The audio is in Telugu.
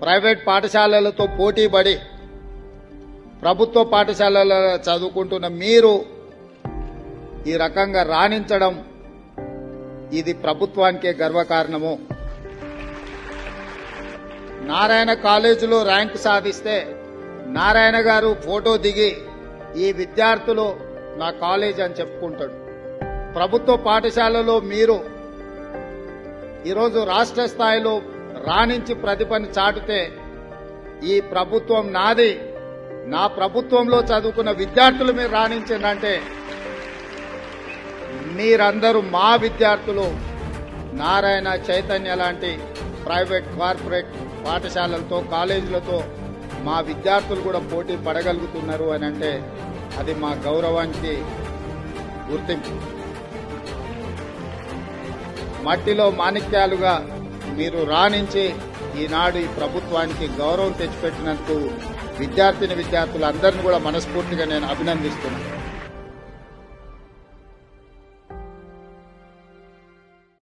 ప్రైవేట్ పాఠశాలలతో పోటీపడి ప్రభుత్వ పాఠశాలలో చదువుకుంటున్న మీరు ఈ రకంగా రాణించడం ఇది ప్రభుత్వానికే గర్వకారణము. నారాయణ కాలేజీలో ర్యాంక్ సాధిస్తే నారాయణ గారు ఫోటో దిగి ఈ విద్యార్థులు నా కాలేజ్ అని చెప్పుకుంటాడు. ప్రభుత్వ పాఠశాలలో మీరు ఈరోజు రాష్ట్ర స్థాయిలో రాణించి ప్రతిభను చాటితే ఈ ప్రభుత్వం నాది, నా ప్రభుత్వంలో చదువుకున్న విద్యార్థులు మీరు రాణించిందంటే మీరందరూ మా విద్యార్థులు. నారాయణ, చైతన్య లాంటి ప్రైవేట్ కార్పొరేట్ పాఠశాలలతో కాలేజీలతో మా విద్యార్థులు కూడా పోటీ పడగలుగుతున్నారు అని అంటే అది మా గౌరవానికి గుర్తింపు. మట్టిలో మాణిక్యాలుగా మీరు రాణించి ఈనాడు ఈ ప్రభుత్వానికి గౌరవం తెచ్చిపెట్టినందుకు విద్యార్థినులందరినీ కూడా మనస్ఫూర్తిగా నేను అభినందిస్తున్నాను.